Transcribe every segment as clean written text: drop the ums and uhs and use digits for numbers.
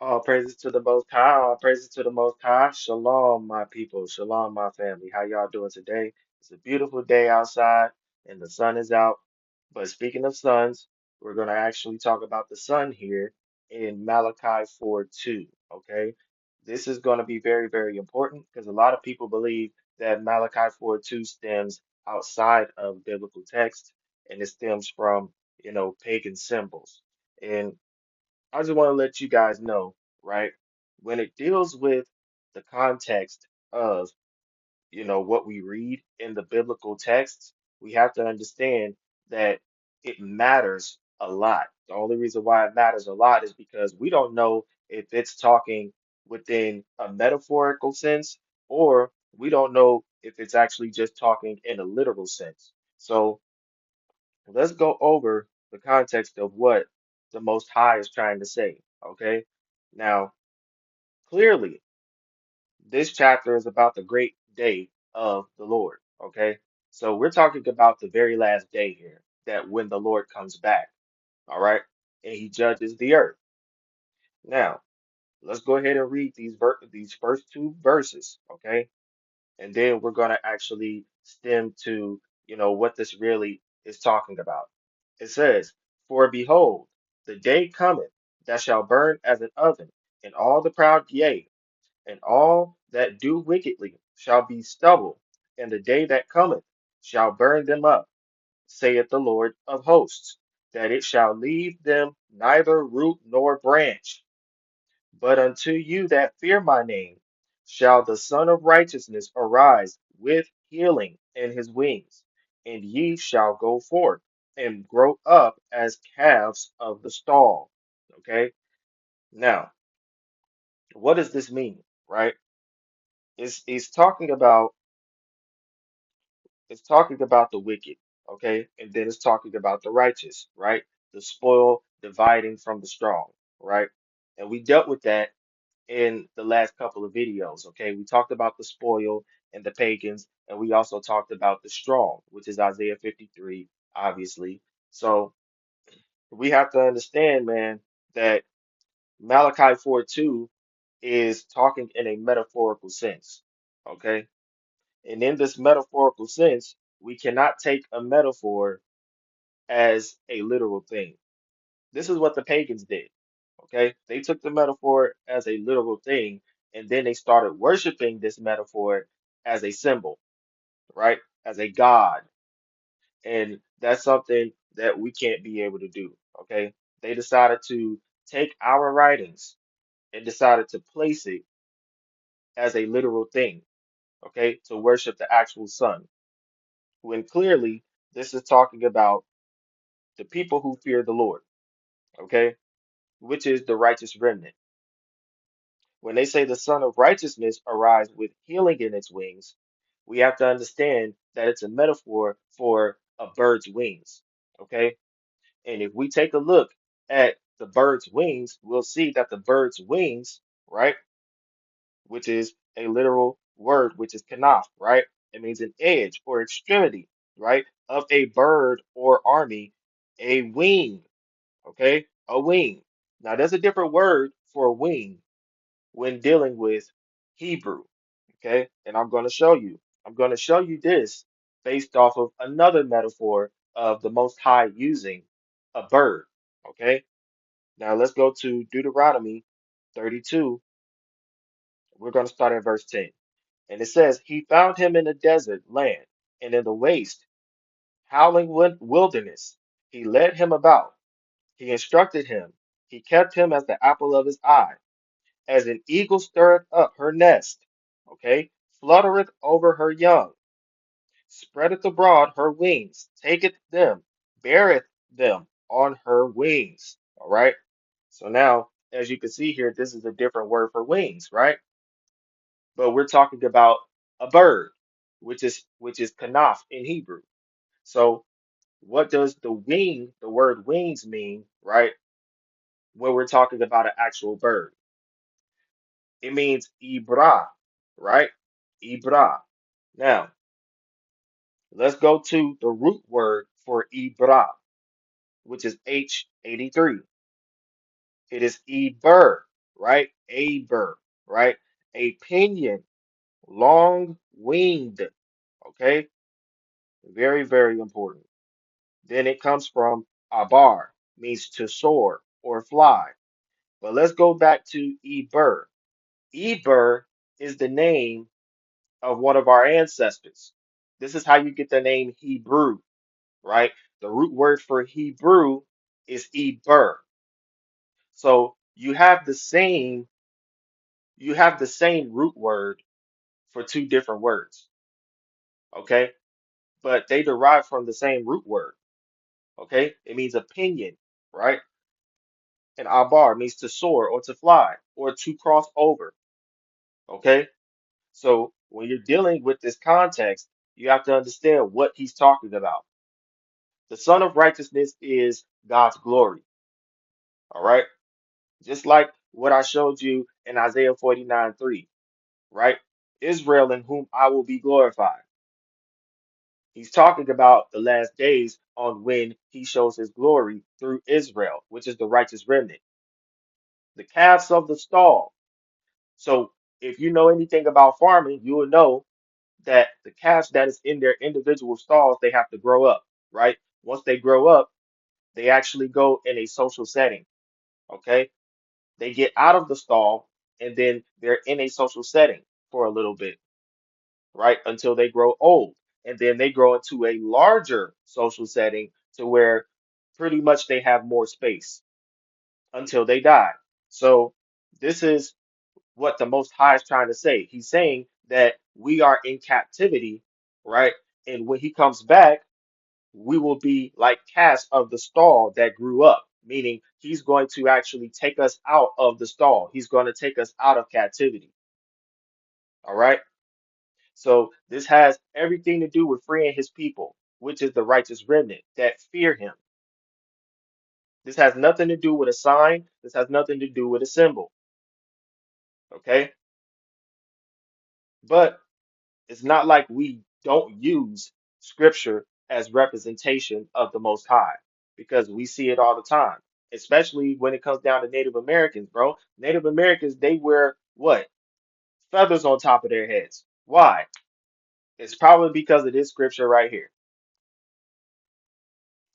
All praises to the Most High. All praises to the Most High. Shalom, my people. Shalom, my family. How y'all doing today? It's a beautiful day outside and the sun is out. But speaking of suns, we're going to actually talk about the sun here in Malachi 4:2. Okay? This is going to be very, very important because a lot of people believe that Malachi 4:2 stems outside of biblical text and it stems from, pagan symbols. And I just want to let you guys know, right? When it deals with the context of, what we read in the biblical texts, we have to understand that it matters a lot. The only reason why it matters a lot is because we don't know if it's talking within a metaphorical sense or we don't know if it's actually just talking in a literal sense. So let's go over the context of what the Most High is trying to say. Okay. Now, clearly, this chapter is about the great day of the Lord. Okay. So we're talking about the very last day here, that when the Lord comes back. All right. And he judges the earth. Now, let's go ahead and read these first two verses. Okay. And then we're going to actually stem to, what this really is talking about. It says, For behold, the day cometh that shall burn as an oven, and all the proud, yea, and all that do wickedly shall be stubble, and the day that cometh shall burn them up, saith the Lord of hosts, that it shall leave them neither root nor branch. But unto you that fear my name shall the Son of Righteousness arise with healing in his wings, and ye shall go forth and grow up as calves of the stall. Okay? Now, what does this mean, right? It's talking about the wicked, okay? And then it's talking about the righteous, right? The spoil dividing from the strong, right? And we dealt with that in the last couple of videos. Okay, we talked about the spoil and the pagans, and we also talked about the strong, which is Isaiah 53, obviously. So we have to understand, man, that Malachi 4:2 is talking in a metaphorical sense. Okay, and in this metaphorical sense, we cannot take a metaphor as a literal thing. This is what the pagans did. Okay, they took the metaphor as a literal thing, and then they started worshiping this metaphor as a symbol, right? As a god. And that's something that we can't be able to do. Okay, they decided to take our writings and decided to place it as a literal thing, okay, to worship the actual sun. When clearly this is talking about the people who fear the Lord, okay, which is the righteous remnant. When they say the Son of Righteousness arise with healing in its wings, we have to understand that it's a metaphor for a bird's wings. Okay? And if we take a look at the bird's wings, we'll see that the bird's wings, right, which is a literal word, which is kanaf, right? It means an edge or extremity, right, of a bird or army, a wing, okay? A wing. Now, there's a different word for a wing when dealing with Hebrew. Okay, and I'm going to show you. I'm going to show you this based off of another metaphor of the Most High using a bird. Okay, now let's go to Deuteronomy 32. We're going to start at verse 10. And it says, He found him in the desert land and in the waste, howling wilderness. He led him about. He instructed him. He kept him as the apple of his eye. As an eagle stirreth up her nest, okay, fluttereth over her young, spreadeth abroad her wings, taketh them, beareth them on her wings. All right. So now, as you can see here, this is a different word for wings, right? But we're talking about a bird, which is kanaf in Hebrew. So what does the word wings mean, right? When we're talking about an actual bird, it means ibra, right? Ibra. Now, let's go to the root word for Ibra, which is H83. It is Eber. right? Aber, right? A pinion, long winged, okay? Very, very important. Then it comes from abar, means to soar or fly. But let's go back to Eber. Eber is the name of one of our ancestors. This is how you get the name Hebrew, right? The root word for Hebrew is Eber. So you have the same root word for two different words, okay? But they derive from the same root word, okay? It means opinion, right? And abar means to soar or to fly or to cross over, okay? So when you're dealing with this context, you have to understand what he's talking about. The Son of Righteousness is God's glory, all right? Just like what I showed you in Isaiah 49:3, right? Israel in whom I will be glorified. He's talking about the last days on when he shows his glory through Israel, which is the righteous remnant. The calves of the stall. So if you know anything about farming, you will know that the calves that is in their individual stalls, they have to grow up, right? Once they grow up, they actually go in a social setting, okay? They get out of the stall and then they're in a social setting for a little bit, right? Until they grow old. And then they grow into a larger social setting to where pretty much they have more space until they die. So this is what the Most High is trying to say. He's saying that we are in captivity, right? And when he comes back, we will be like calves of the stall that grew up, meaning he's going to actually take us out of the stall. He's going to take us out of captivity. All right. So this has everything to do with freeing his people, which is the righteous remnant that fear him. This has nothing to do with a sign. This has nothing to do with a symbol. Okay. But it's not like we don't use scripture as representation of the Most High because we see it all the time, especially when it comes down to Native Americans, bro. Native Americans, they wear what? Feathers on top of their heads. Why? It's probably because of this scripture right here.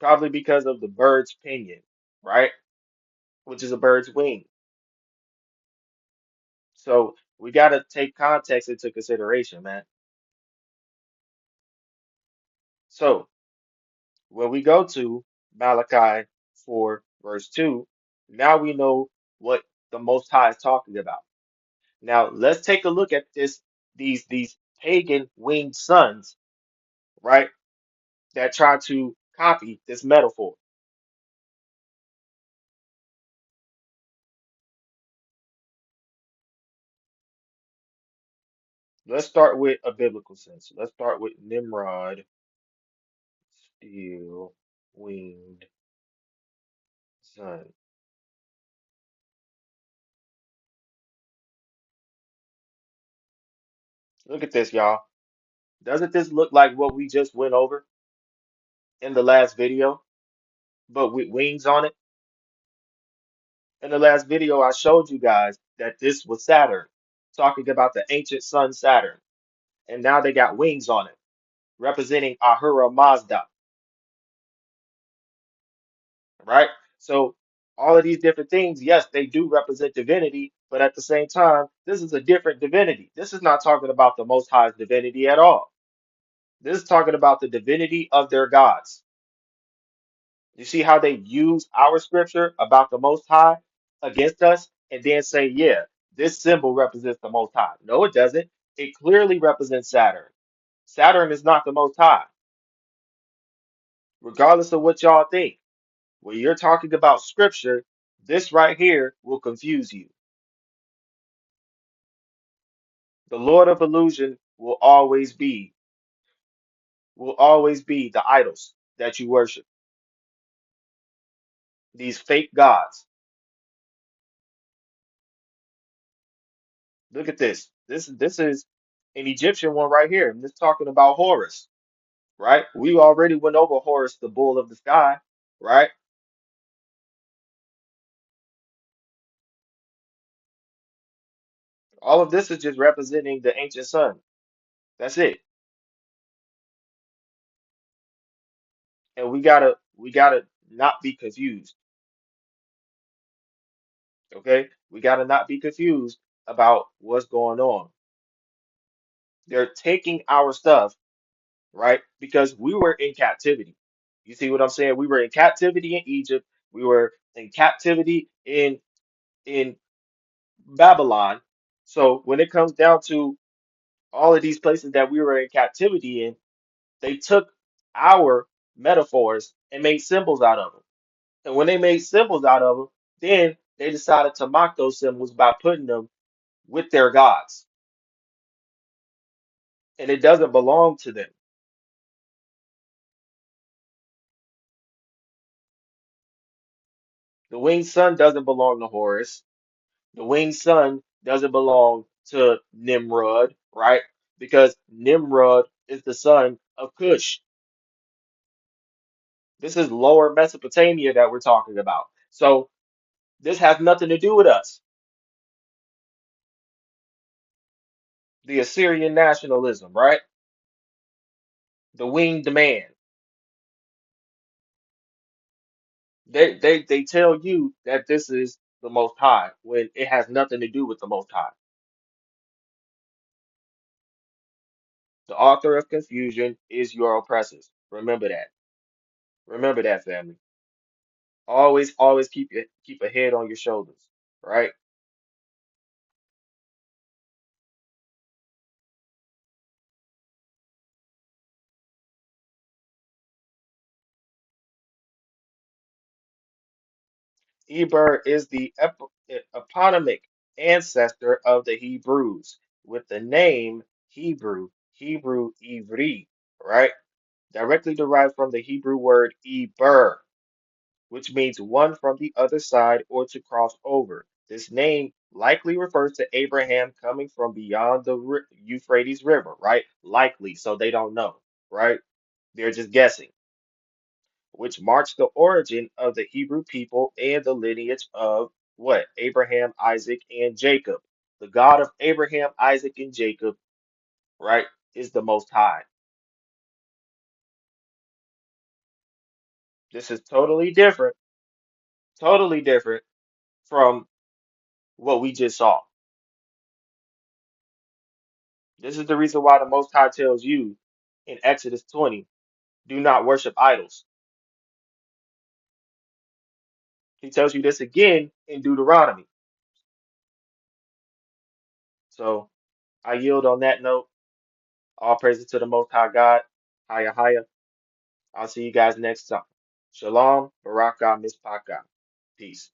Probably because of the bird's pinion, right? Which is a bird's wing. So we got to take context into consideration, man. So when we go to Malachi 4, verse 2, now we know what the Most High is talking about. Now let's take a look at these pagan winged sons, right? That try to copy this metaphor. Let's start with a biblical sense. Let's start with Nimrod, steel winged son. Look at this, y'all. Doesn't this look like what we just went over in the last video, but with wings on it? In the last video, I showed you guys that this was Saturn, talking about the ancient sun Saturn. And now they got wings on it, representing Ahura Mazda, right? So all of these different things, yes, they do represent divinity, but at the same time, this is a different divinity. This is not talking about the Most High's divinity at all. This is talking about the divinity of their gods. You see how they use our scripture about the Most High against us and then say, yeah, this symbol represents the Most High. No, it doesn't. It clearly represents Saturn. Saturn is not the Most High, regardless of what y'all think. When you're talking about scripture, this right here will confuse you. The Lord of illusion will always be the idols that you worship, these fake gods. Look at this. This is an Egyptian one right here. And this talking about Horus, right? We already went over Horus, the bull of the sky, right? All of this is just representing the ancient sun. That's it. And we gotta not be confused. Okay? We gotta not be confused about what's going on. They're taking our stuff, right? Because we were in captivity. You see what I'm saying? We were in captivity in Egypt. We were in captivity in Babylon. So when it comes down to all of these places that we were in captivity in, they took our metaphors and made symbols out of them. And when they made symbols out of them, then they decided to mock those symbols by putting them with their gods. And it doesn't belong to them. The winged sun doesn't belong to Horus. The winged sun doesn't belong to Nimrod, right? Because Nimrod is the son of Cush. This is lower Mesopotamia that we're talking about. So this has nothing to do with us. The Assyrian nationalism, right? The winged man. They tell you that this is the Most High when it has nothing to do with the Most High. The author of confusion is your oppressors. Remember that. Remember that, family. Always keep a head on your shoulders, right? Eber is the eponymic ancestor of the Hebrews with the name Hebrew Ivri, right? Directly derived from the Hebrew word Eber, which means one from the other side or to cross over. This name likely refers to Abraham coming from beyond the Euphrates River, right? Likely, so they don't know, right? They're just guessing, which marks the origin of the Hebrew people and the lineage of what? Abraham, Isaac, and Jacob. The God of Abraham, Isaac, and Jacob, right, is the Most High. This is totally different from what we just saw. This is the reason why the Most High tells you in Exodus 20, do not worship idols. He tells you this again in Deuteronomy. So I yield on that note. All praises to the Most High God. Higher, higher. I'll see you guys next time. Shalom, Baraka, Mispaka. Peace.